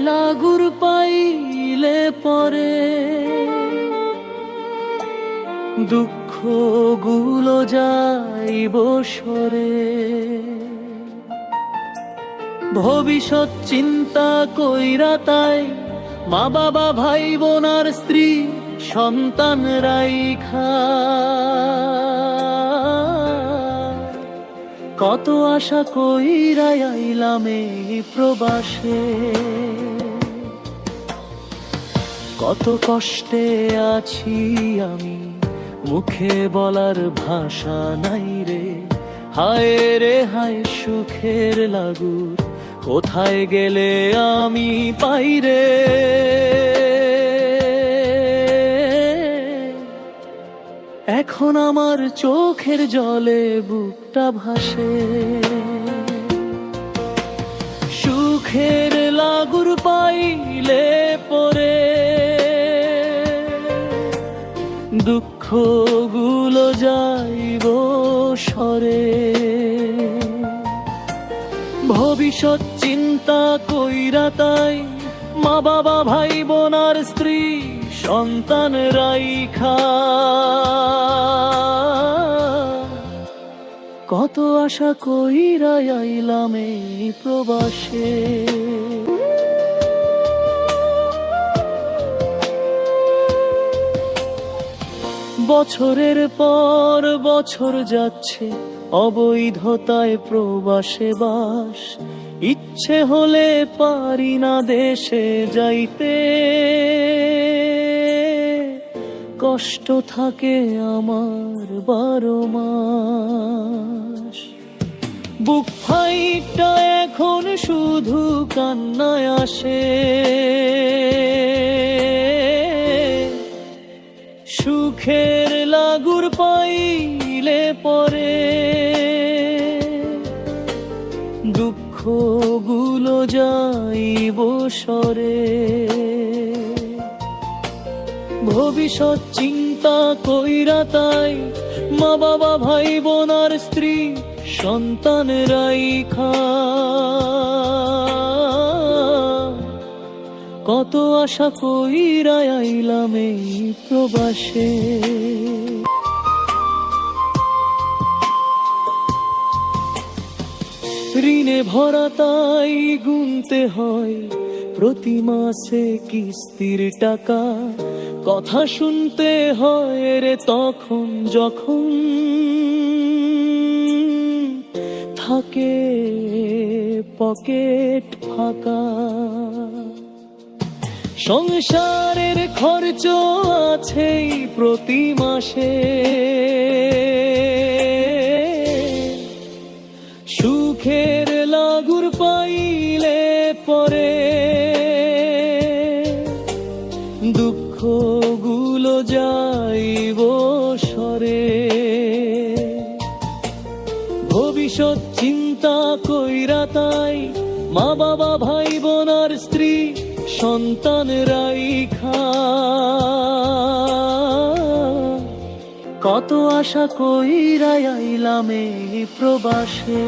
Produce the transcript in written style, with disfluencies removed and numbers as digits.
লাগুর পাইলে পরে দুঃখ গুলো যাইব সরে। ভবিষ্যৎ চিন্তা কইরা তাই মা বাবা ভাই বোন আর স্ত্রী সন্তান রাইখা কত আশা কইরা আইলাম এই প্রবাসে। কত কষ্টে আছি আমি মুখে বলার ভাষা নাই রে। হায় রে হায় সুখের লাগুর কোথায় গেলে আমি পাই রে। এখন আমার চোখের জলে বুকটা ভাসে। সুখের লাগুর পাইলে পরে দুঃখ গুলো যাইব সরে। ভবিষ্যৎ চিন্তা কইরা তাই মা বাবা ভাই বোন আর স্ত্রী সন্তান রাইখা কত আশা কইরা আইলাম এই প্রবাসে। বছরের পর বছর যাচ্ছে অবৈধতায় প্রবাসে বাস। ইচ্ছে হলে পারি না দেশে যাইতে, কষ্ট থাকে আমার 12 মাস। বুক ফাইটটা এখন শুধু কান্নায় আসে। সুখের লাগুর পাইলে পরে দুঃখ গুলো যাইব সরে। ভবিষ্যৎ চিন্তা কইরা তাই মা বাবা ভাই বোন আর স্ত্রী সন্তান রাইখা কত আশা কইরা আইলাম এই প্রবাসে। ঋণে ভরা তাই গুনতে হয় প্রতি মাসে কিস্তির টাকা। কথা শুনতে হয় রে তখন যখন থাকে পকেট ফাঁকা। সংসারের খরচ আছেই প্রতি মাসে। সুখের লাগুর পাইলে পরে দুঃখ গুলো যাইব সরে। ভবিষ্যৎ চিন্তা কইরা তাই মা বাবা ভাই বোন আর স্ত্রী সন্তান রাইখা কত আশা কইরা আইলাম এই প্রবাসে।